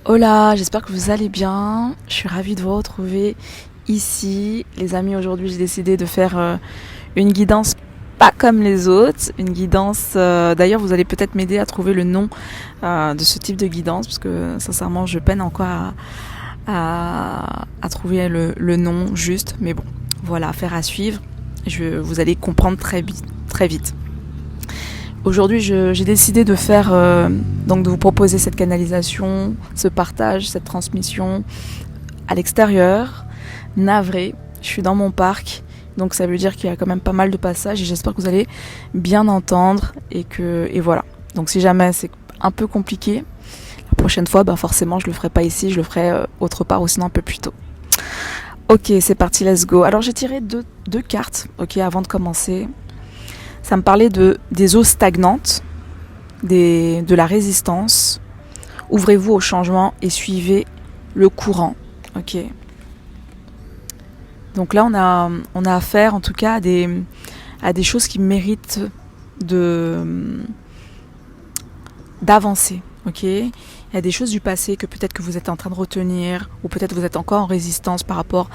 Hola, j'espère que vous allez bien. Je suis ravie de vous retrouver ici. Les amis, aujourd'hui j'ai décidé de faire une guidance pas comme les autres. Une guidance, d'ailleurs vous allez peut-être m'aider à trouver le nom de ce type de guidance, parce que sincèrement je peine encore à trouver le nom juste. Mais bon, voilà, affaire à suivre. Vous allez comprendre très vite. Très vite. Aujourd'hui, j'ai décidé de faire, donc de vous proposer cette canalisation, ce partage, cette transmission à l'extérieur. Navré, je suis dans mon parc, donc ça veut dire qu'il y a quand même pas mal de passages et j'espère que vous allez bien entendre et voilà. Donc si jamais c'est un peu compliqué, la prochaine fois, forcément je le ferai pas ici, je le ferai autre part ou sinon un peu plus tôt. Ok, c'est parti, let's go. Alors j'ai tiré deux cartes, avant de commencer. Ça me parlait des eaux stagnantes, de la résistance. Ouvrez-vous au changement et suivez le courant. Ok. Donc là, on a affaire en tout cas à des choses qui méritent d'avancer. Ok. Il y a des choses du passé que peut-être que vous êtes en train de retenir, ou peut-être que vous êtes encore en résistance par rapport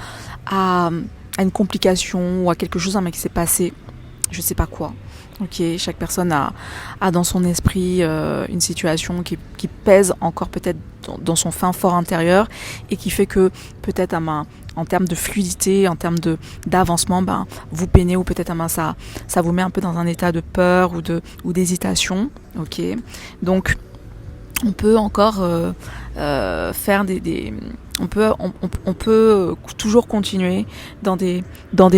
à une complication ou à quelque chose qui s'est passé. Je sais pas quoi. Ok, chaque personne a dans son esprit une situation qui pèse encore peut-être dans son fin fort intérieur et qui fait que peut-être en termes de fluidité, en termes d'avancement, vous peinez ou peut-être ça vous met un peu dans un état de peur ou d'hésitation. Ok, donc on peut encore faire on peut toujours continuer dans des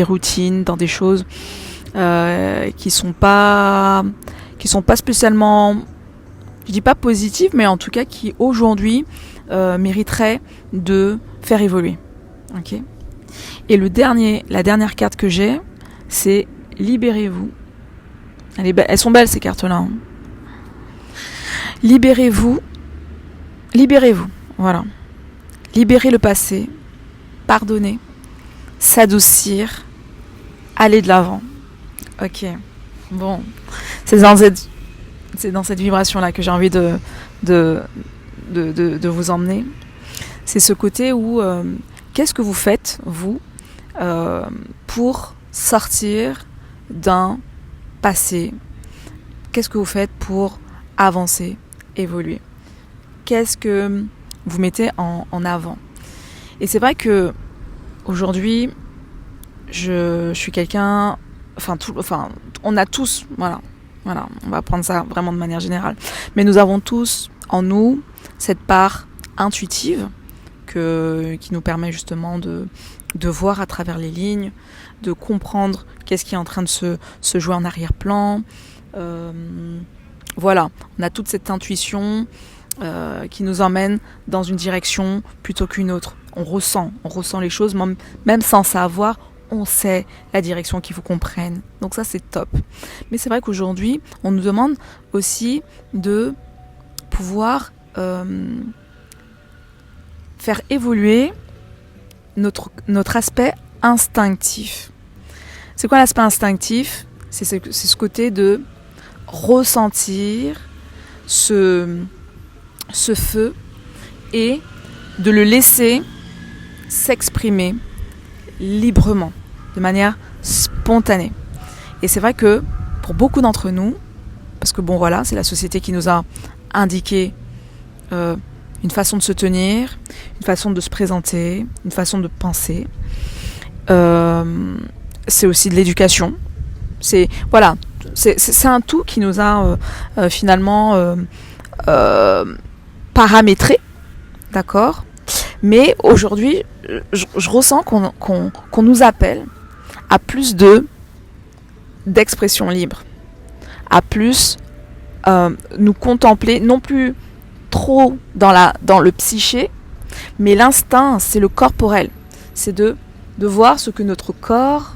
routines, dans des choses qui sont pas spécialement, je dis pas positives, mais en tout cas qui aujourd'hui mériteraient de faire évoluer. Ok. Et la dernière carte que j'ai, c'est libérez-vous. Elles sont belles ces cartes-là. Hein. Libérez-vous, voilà. Libérez le passé, pardonner, s'adoucir, aller de l'avant. Ok, bon, c'est dans cette vibration-là que j'ai envie de vous emmener. C'est ce côté où, qu'est-ce que vous faites, vous, pour sortir d'un passé? Qu'est-ce que vous faites pour avancer, évoluer? Qu'est-ce que vous mettez en avant? Et c'est vrai que aujourd'hui, je suis quelqu'un... on a tous, voilà, on va prendre ça vraiment de manière générale. Mais nous avons tous en nous cette part intuitive qui nous permet justement de voir à travers les lignes, de comprendre qu'est-ce qui est en train de se jouer en arrière-plan. Voilà, on a toute cette intuition qui nous emmène dans une direction plutôt qu'une autre. On ressent les choses, même sans savoir. On sait la direction qu'il faut qu'on prenne. Donc ça, c'est top. Mais c'est vrai qu'aujourd'hui, on nous demande aussi de pouvoir faire évoluer notre aspect instinctif. C'est quoi l'aspect instinctif ? C'est ce côté de ressentir ce feu et de le laisser s'exprimer librement, de manière spontanée. Et c'est vrai que pour beaucoup d'entre nous, parce que bon voilà, c'est la société qui nous a indiqué une façon de se tenir, une façon de se présenter, une façon de penser. C'est aussi de l'éducation. C'est un tout qui nous a finalement paramétré, d'accord ? Mais aujourd'hui, je ressens qu'on nous appelle à plus d'expression libre, à plus nous contempler, non plus trop dans le psyché, mais l'instinct, c'est le corporel. C'est de voir ce que notre corps,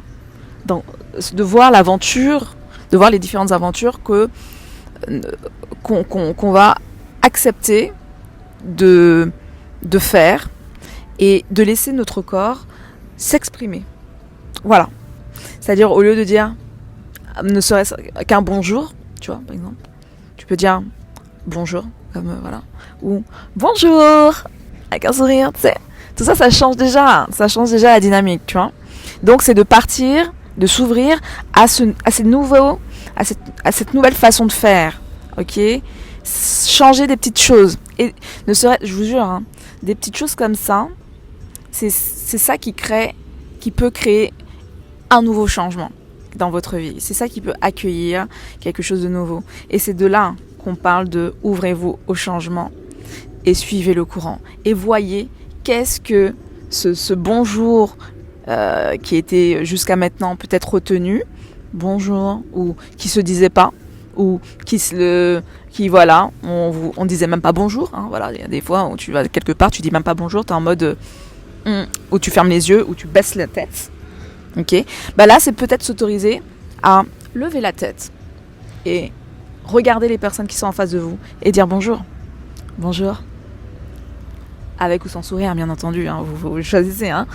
de voir l'aventure, de voir les différentes aventures qu'on va accepter de faire et de laisser notre corps s'exprimer. Voilà. C'est-à-dire, au lieu de dire ne serait-ce qu'un bonjour, tu vois, par exemple, tu peux dire bonjour, comme voilà, ou bonjour avec un sourire, tu sais. Tout ça, ça change déjà la dynamique, tu vois. Donc c'est de partir, de s'ouvrir à cette nouvelle façon de faire, ok. Changer des petites choses, et je vous jure, hein, des petites choses comme ça, c'est ça qui peut créer un nouveau changement dans votre vie. C'est ça qui peut accueillir quelque chose de nouveau. Et c'est de là qu'on parle de ouvrez-vous au changement et suivez le courant. Et voyez qu'est-ce que ce bonjour qui était jusqu'à maintenant peut-être retenu, bonjour, ou qui se disait pas, ou qui voilà, on disait même pas bonjour, hein, voilà, il y a des fois où tu vas quelque part, tu dis même pas bonjour, t'es en mode où tu fermes les yeux, où tu baisses la tête. Ok, bah là c'est peut-être s'autoriser à lever la tête et regarder les personnes qui sont en face de vous et dire bonjour, bonjour, avec ou sans sourire bien entendu, hein, vous choisissez, hein,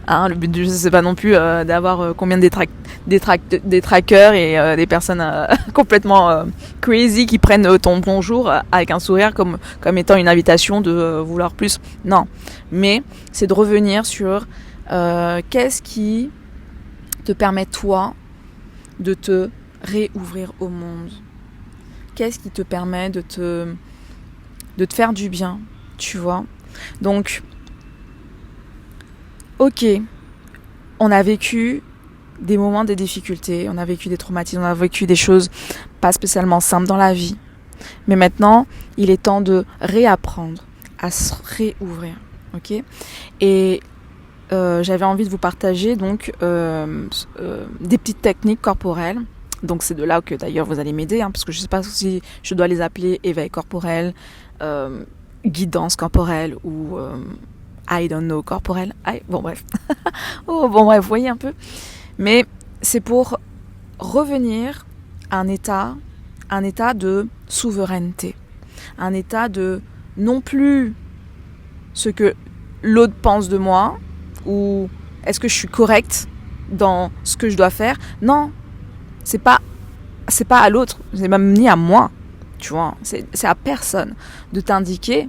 le but du jeu c'est pas non plus d'avoir combien de détraqueurs et des personnes complètement crazy qui prennent ton bonjour avec un sourire comme étant une invitation de vouloir plus, non, mais c'est de revenir sur qu'est-ce qui te permet toi de te réouvrir au monde, qu'est-ce qui te permet de te faire du bien, tu vois. Donc, ok, on a vécu des moments de difficultés, on a vécu des traumatismes, on a vécu des choses pas spécialement simples dans la vie. Mais maintenant, il est temps de réapprendre à se réouvrir, ok. Et j'avais envie de vous partager donc des petites techniques corporelles. Donc c'est de là que d'ailleurs vous allez m'aider, hein, parce que je ne sais pas si je dois les appeler éveil corporel, guidance corporelle ou I don't know corporel. Bon bref, vous voyez un peu. Mais c'est pour revenir à un état de souveraineté, un état de non plus ce que l'autre pense de moi, ou est-ce que je suis correcte dans ce que je dois faire. Non, c'est pas à l'autre, c'est même ni à moi, tu vois, c'est à personne de t'indiquer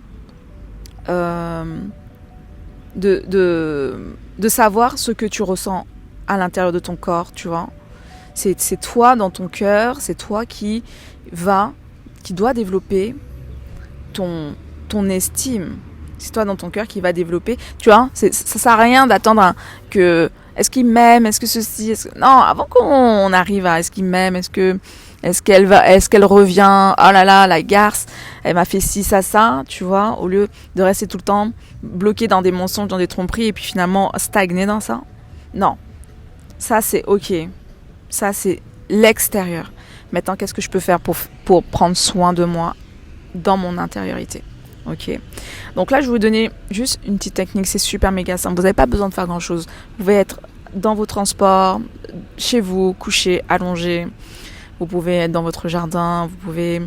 de savoir ce que tu ressens à l'intérieur de ton corps, tu vois. C'est toi dans ton cœur, c'est toi qui doit développer ton estime. C'est toi dans ton cœur qui va développer, tu vois. Ça sert à rien d'attendre que est-ce qu'il m'aime, est-ce que ceci, non, avant qu'on arrive à est-ce qu'il m'aime, est-ce qu'elle revient, oh là là, la garce, elle m'a fait ci, ça, tu vois, au lieu de rester tout le temps bloqué dans des mensonges, dans des tromperies et puis finalement stagner dans ça. Non, ça c'est ok, ça c'est l'extérieur. Maintenant, qu'est-ce que je peux faire pour prendre soin de moi dans mon intériorité? Ok. Donc là, je vais vous donner juste une petite technique, c'est super méga simple. Vous n'avez pas besoin de faire grand-chose. Vous pouvez être dans vos transports, chez vous, couché, allongé. Vous pouvez être dans votre jardin, vous pouvez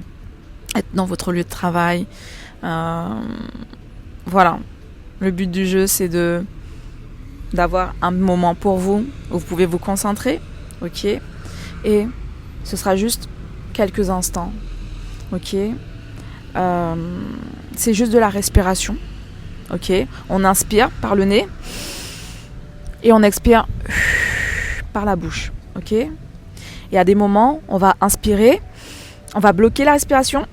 être dans votre lieu de travail. Voilà. Le but du jeu, c'est d'avoir un moment pour vous où vous pouvez vous concentrer, ok. Et ce sera juste quelques instants, ok. C'est juste de la respiration, ok. On inspire par le nez et on expire par la bouche, ok. Et à des moments, on va inspirer, on va bloquer la respiration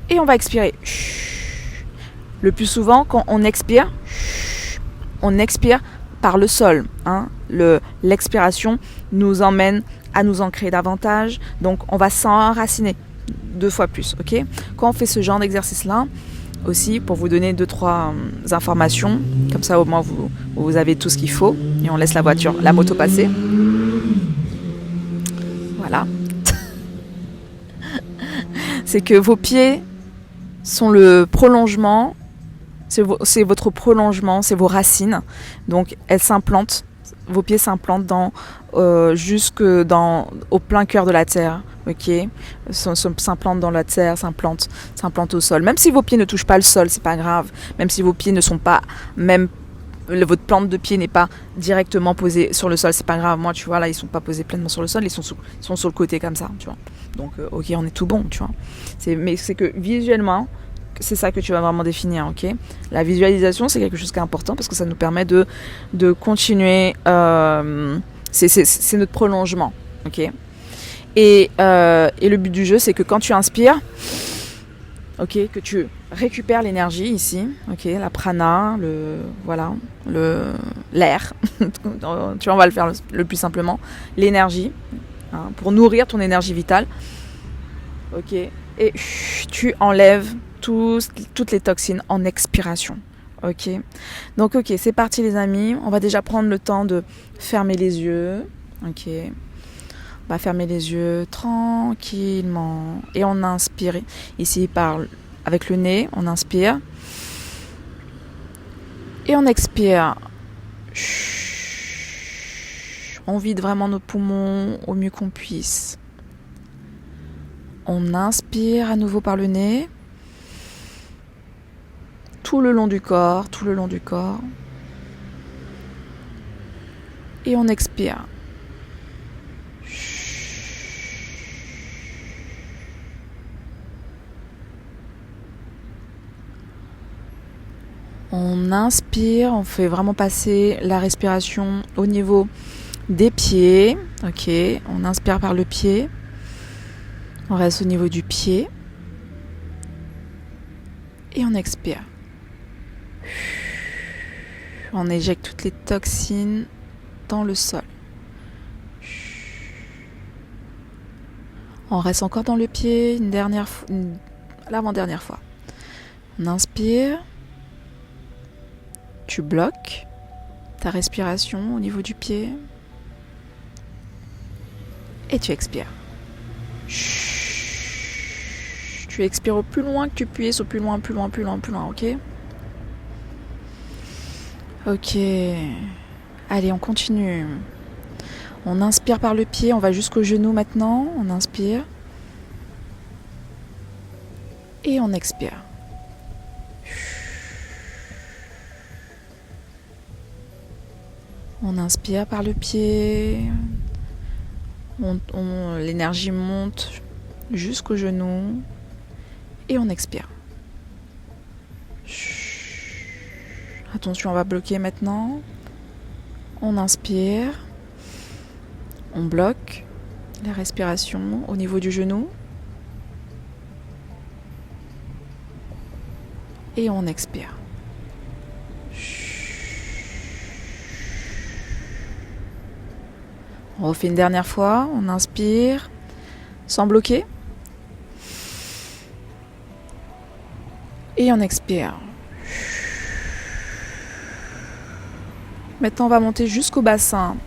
et on va expirer. Le plus souvent, quand on expire par le sol, hein. L'expiration nous emmène à nous ancrer davantage, donc on va s'enraciner 2 fois plus, ok. Quand on fait ce genre d'exercice-là, aussi pour vous donner 2-3 informations, comme ça au moins vous avez tout ce qu'il faut, et on laisse la moto passer. Voilà. C'est que vos pieds sont le prolongement, c'est votre prolongement, c'est vos racines, donc elles s'implantent, vos pieds s'implantent jusque au plein cœur de la terre. Ok, s'implante dans la terre, s'implante au sol. Même si vos pieds ne touchent pas le sol, c'est pas grave. Même si vos pieds ne sont pas même votre plante de pied n'est pas directement posée sur le sol, c'est pas grave. Moi, tu vois, là, ils sont pas posés pleinement sur le sol, ils sont sur le côté comme ça, tu vois. Donc, ok, on est tout bon, tu vois. Mais c'est que visuellement, c'est ça que tu vas vraiment définir, ok. La visualisation, c'est quelque chose qui est important parce que ça nous permet de continuer. C'est notre prolongement, ok. Et le but du jeu, c'est que quand tu inspires, ok, que tu récupères l'énergie ici, ok, la prana, l'air, tu vois, on va le faire le plus simplement, l'énergie, hein, pour nourrir ton énergie vitale, ok, et tu enlèves toutes les toxines en expiration, ok. Donc ok, c'est parti les amis, on va déjà prendre le temps de fermer les yeux, ok. On va fermer les yeux tranquillement et on inspire ici avec le nez, on inspire et on expire. On vide vraiment nos poumons au mieux qu'on puisse. On inspire à nouveau par le nez, tout le long du corps, et on expire. On inspire, on fait vraiment passer la respiration au niveau des pieds. Ok, on inspire par le pied. On reste au niveau du pied. Et on expire. On éjecte toutes les toxines dans le sol. On reste encore dans le pied l'avant-dernière fois. On inspire. Tu bloques ta respiration au niveau du pied et tu expires. Tu expires au plus loin que tu puisses, au plus loin, ok ? Ok. Allez, on continue. On inspire par le pied, on va jusqu'au genou maintenant. On inspire. Et on expire. On inspire par le pied, l'énergie monte jusqu'au genou et on expire. Attention, on va bloquer maintenant. On inspire, on bloque la respiration au niveau du genou et on expire. On refait une dernière fois, on inspire, sans bloquer. Et on expire. Maintenant, on va monter jusqu'au bassin.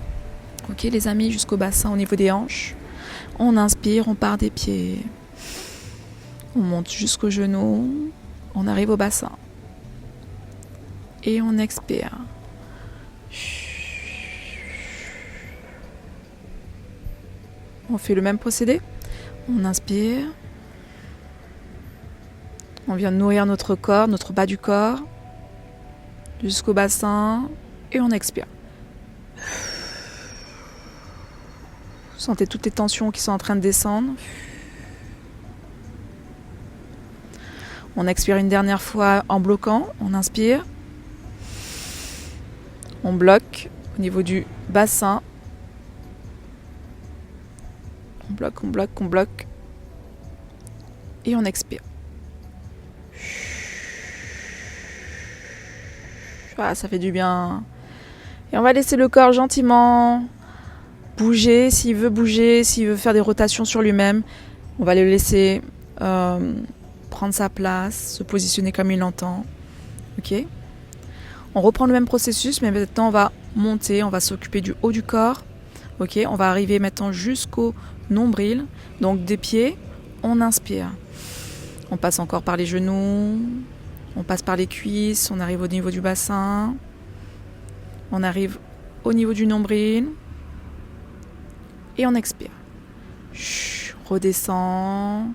Ok les amis, jusqu'au bassin au niveau des hanches. On inspire, on part des pieds. On monte jusqu'au genou. On arrive au bassin. Et on expire. On fait le même procédé. On inspire. On vient de nourrir notre corps, notre bas du corps, jusqu'au bassin. Et on expire. Sentez toutes les tensions qui sont en train de descendre. On expire une dernière fois en bloquant. On inspire. On bloque au niveau du bassin. On bloque. Et on expire. Voilà, ça fait du bien. Et on va laisser le corps gentiment bouger. S'il veut faire des rotations sur lui-même, on va le laisser prendre sa place, se positionner comme il l'entend. Ok ? On reprend le même processus, mais maintenant on va monter, on va s'occuper du haut du corps. Ok ? On va arriver maintenant jusqu'au nombril, donc des pieds. On inspire. On passe encore par les genoux, on passe par les cuisses, on arrive au niveau du bassin, on arrive au niveau du nombril et on expire. Redescend,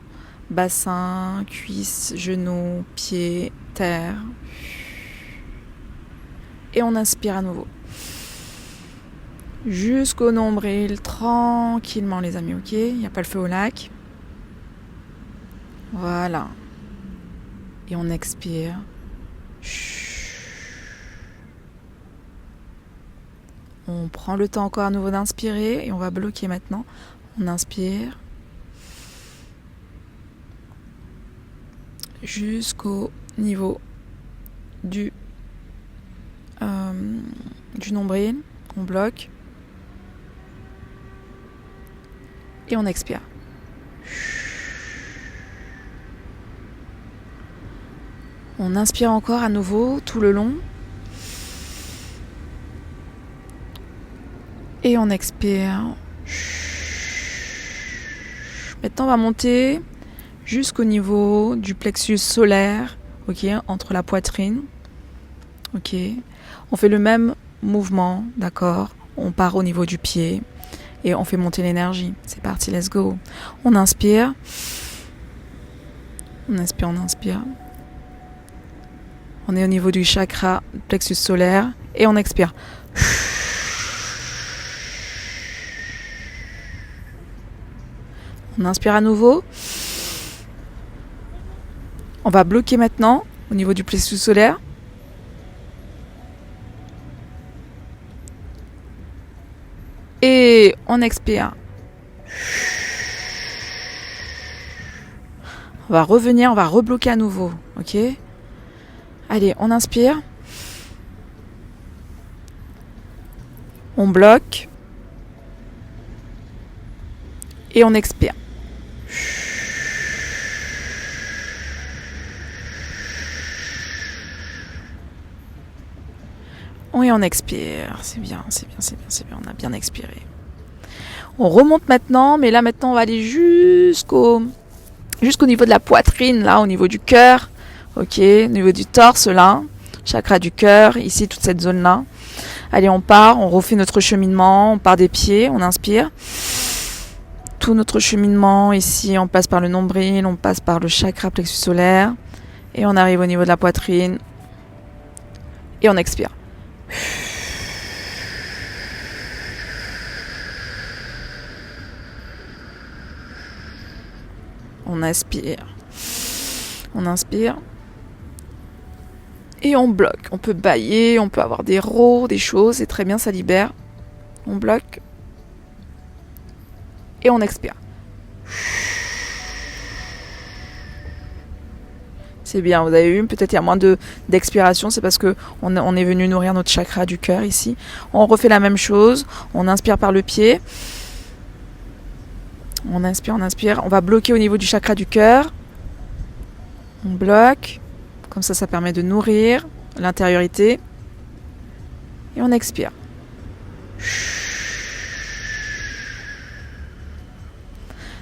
bassin, cuisses, genoux, pieds, terre. Et on inspire à nouveau. Jusqu'au nombril, tranquillement les amis, ok? Il n'y a pas le feu au lac. Voilà. Et on expire. On prend le temps encore à nouveau d'inspirer et on va bloquer maintenant. On inspire. Jusqu'au niveau du nombril. On bloque. Et on expire. On inspire encore à nouveau tout le long. Et on expire. Maintenant, on va monter jusqu'au niveau du plexus solaire, ok, entre la poitrine. Ok. On fait le même mouvement, d'accord. On part au niveau du pied et on fait monter l'énergie. C'est parti, let's go. On inspire. On inspire, on inspire. On est au niveau du chakra plexus solaire et on expire. On inspire à nouveau. On va bloquer maintenant au niveau du plexus solaire. Et on expire. On va revenir, on va rebloquer à nouveau. Ok ? Allez, on inspire. On bloque. Et on expire. Oui, on expire. C'est bien, c'est bien, c'est bien, c'est bien. On a bien expiré. On remonte maintenant, mais là maintenant on va aller jusqu'au niveau de la poitrine, là, au niveau du cœur. Ok, au niveau du torse, là. Chakra du cœur, ici, toute cette zone-là. Allez, on part, on refait notre cheminement, on part des pieds, on inspire. Tout notre cheminement, ici, on passe par le nombril, on passe par le chakra plexus solaire. Et on arrive au niveau de la poitrine. Et on expire. On aspire. On inspire. Et on bloque. On peut bâiller, on peut avoir des rots, des choses. C'est très bien, ça libère. On bloque. Et on expire. C'est bien, vous avez vu, peut-être il y a moins d'expiration, c'est parce qu'on est venu nourrir notre chakra du cœur ici. On refait la même chose, on inspire par le pied. On inspire, on va bloquer au niveau du chakra du cœur. On bloque, comme ça permet de nourrir l'intériorité. Et on expire.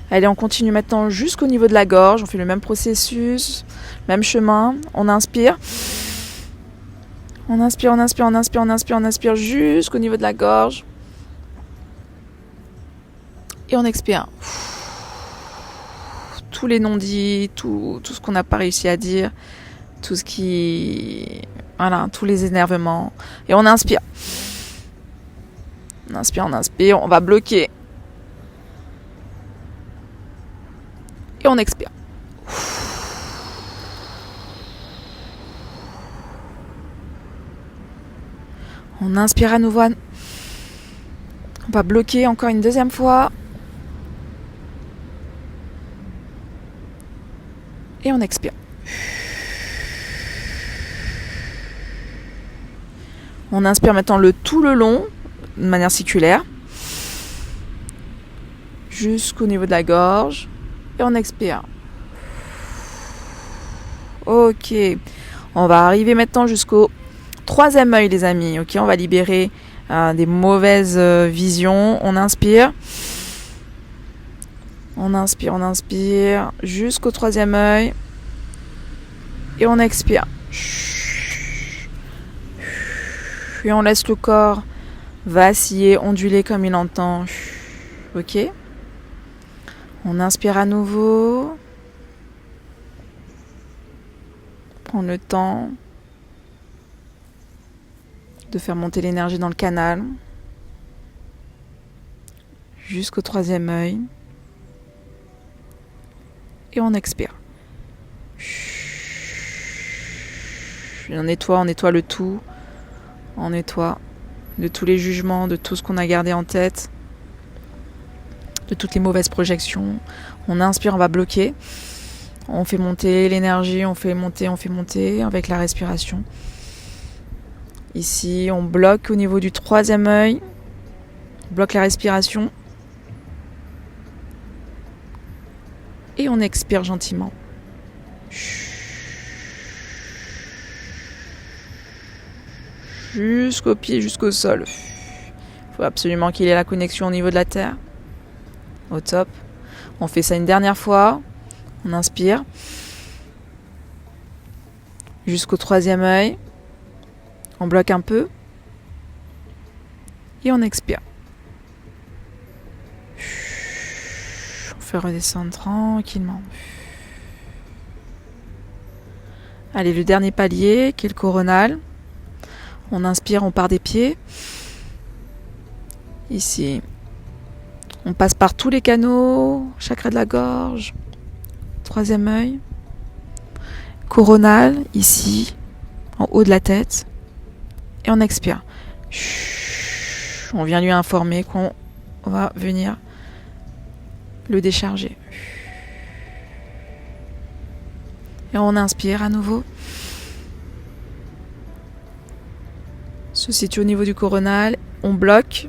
Allez, on continue maintenant jusqu'au niveau de la gorge, on fait le même processus, même chemin, on inspire. On inspire, on inspire, on inspire, on inspire, on inspire jusqu'au niveau de la gorge. Et on expire. Tous les non-dits, tout ce qu'on n'a pas réussi à dire, tout ce qui... Voilà, tous les énervements. Et on inspire. On inspire, on va bloquer. Et on expire. On inspire à nouveau. On va bloquer encore une deuxième fois. Et on expire. On inspire maintenant tout le long, de manière circulaire. Jusqu'au niveau de la gorge. Et on expire. Ok. On va arriver maintenant jusqu'au troisième œil, les amis. Ok, on va libérer des mauvaises visions. On inspire. On inspire jusqu'au troisième œil. Et on expire. Et on laisse le corps vaciller, onduler comme il entend. Ok. On inspire à nouveau. Prends le temps. de faire monter l'énergie dans le canal jusqu'au troisième œil. Et on expire. On nettoie le tout. On nettoie de tous les jugements, de tout ce qu'on a gardé en tête, de toutes les mauvaises projections. On inspire, on va bloquer. On fait monter l'énergie, on fait monter avec la respiration. Ici, on bloque au niveau du troisième œil. On bloque la respiration. Et on expire gentiment. Jusqu'au pied, jusqu'au sol. Il faut absolument qu'il y ait la connexion au niveau de la terre. Au top. On fait ça une dernière fois. On inspire. Jusqu'au troisième œil. On bloque un peu. Et on expire. On fait redescendre tranquillement. Allez, le dernier palier, qui est le coronal. On inspire, on part des pieds. Ici. On passe par tous les canaux, chakra de la gorge, troisième œil. Coronal, ici, en haut de la tête. Et on expire. On vient lui informer qu'on va venir le décharger. Et on inspire à nouveau. Se situe au niveau du coronal. On bloque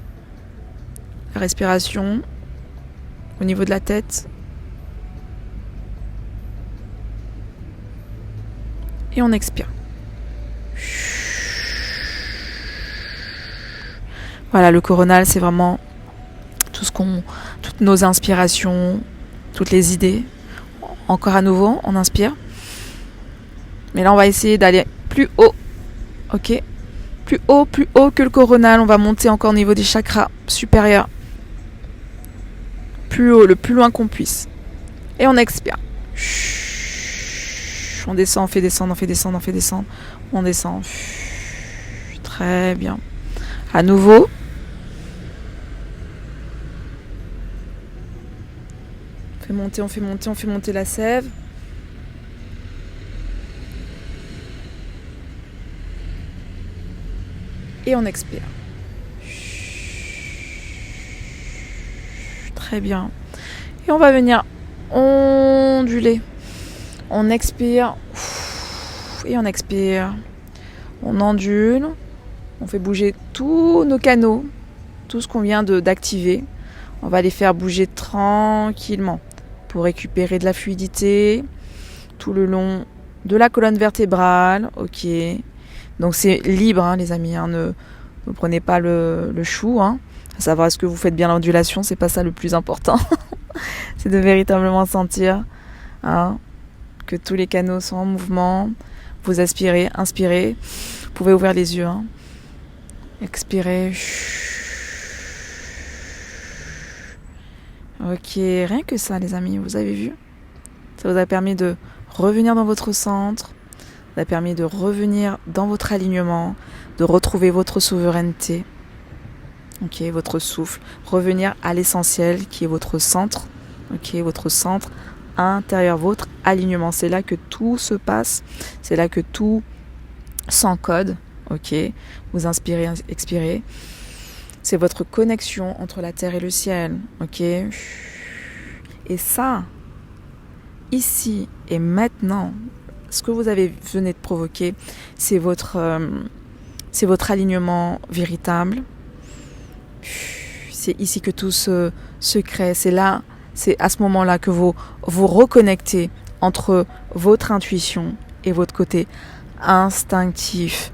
la respiration au niveau de la tête. Et on expire. Voilà, le coronal, c'est vraiment toutes nos inspirations, toutes les idées. Encore à nouveau, on inspire. Mais là, on va essayer d'aller plus haut. Ok ? Plus haut que le coronal. On va monter encore au niveau des chakras supérieurs. Plus haut, le plus loin qu'on puisse. Et on expire. On descend, on fait descendre, on fait descendre, on fait descendre. On descend. Très bien. À nouveau. On fait monter la sève. Et on expire. Très bien. Et on va venir onduler. On expire. Et on expire. On ondule. On fait bouger tous nos canaux. Tout ce qu'on vient d'activer. On va les faire bouger tranquillement. Pour récupérer de la fluidité. Tout le long de la colonne vertébrale. Ok. Donc c'est libre, hein, les amis. Hein, ne prenez pas le chou. Hein. À savoir est-ce que vous faites bien l'ondulation, c'est pas ça le plus important. C'est de véritablement sentir que tous les canaux sont en mouvement. Vous aspirez, inspirez. Vous pouvez ouvrir les yeux. Hein. Expirez. Ok, rien que ça, les amis, vous avez vu ? Ça vous a permis de revenir dans votre centre. Ça a permis de revenir dans votre alignement, de retrouver votre souveraineté, votre souffle, revenir à l'essentiel qui est votre centre, votre centre intérieur, votre alignement. C'est là que tout se passe, c'est là que tout s'encode. Vous inspirez, expirez. C'est votre connexion entre la terre et le ciel. Et ça, ici et maintenant, ce que vous venez de provoquer, c'est votre alignement véritable. C'est ici que tout se crée. C'est à ce moment-là que vous reconnectez entre votre intuition et votre côté instinctif.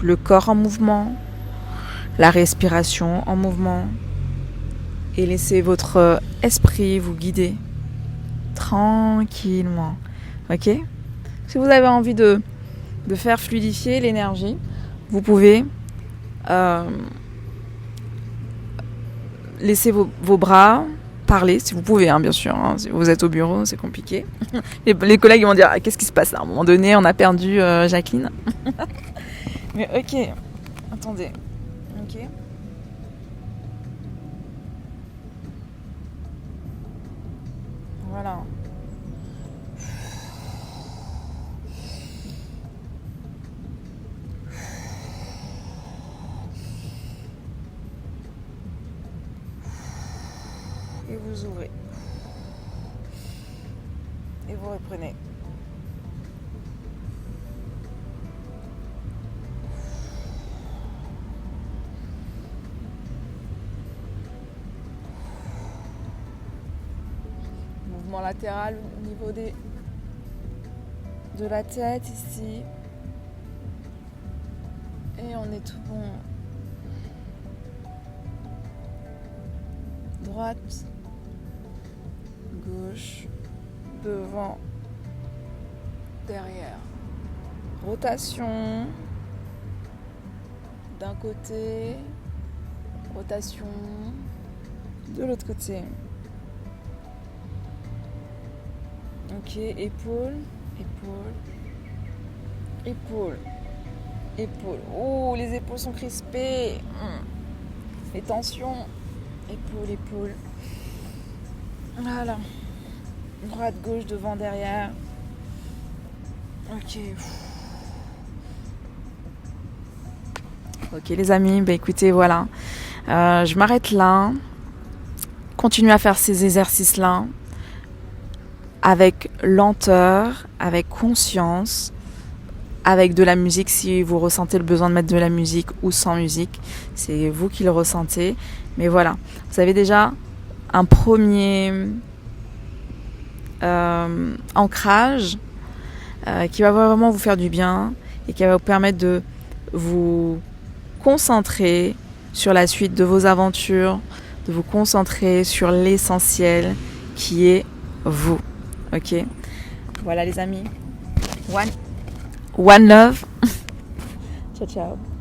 Le corps en mouvement, la respiration en mouvement. Et laissez votre esprit vous guider tranquillement. Si vous avez envie de faire fluidifier l'énergie, vous pouvez laisser vos bras parler, si vous pouvez, bien sûr. Si vous êtes au bureau, c'est compliqué. Les collègues vont dire qu'est-ce qui se passe là ? À un moment donné, on a perdu Jacqueline. Mais ok, attendez. Ok. Voilà. Et vous ouvrez. Et vous reprenez. Mouvement latéral au niveau de la tête ici. Et on est tout bon. Droite, gauche, devant, derrière. Rotation d'un côté, rotation de l'autre côté. Ok, épaule, épaule, épaule, épaule. Oh, les épaules sont crispées. Les tensions. Épaule, épaule. Voilà. Droite, gauche, devant, derrière. Ok. Ok les amis, bah écoutez, voilà. Je m'arrête là. Continuez à faire ces exercices-là. Avec lenteur, avec conscience. Avec de la musique si vous ressentez le besoin de mettre de la musique ou sans musique. C'est vous qui le ressentez. Mais voilà, vous avez déjà un premier ancrage qui va vraiment vous faire du bien et qui va vous permettre de vous concentrer sur la suite de vos aventures, de vous concentrer sur l'essentiel qui est vous. Ok ? Voilà les amis. One love. Ciao, ciao.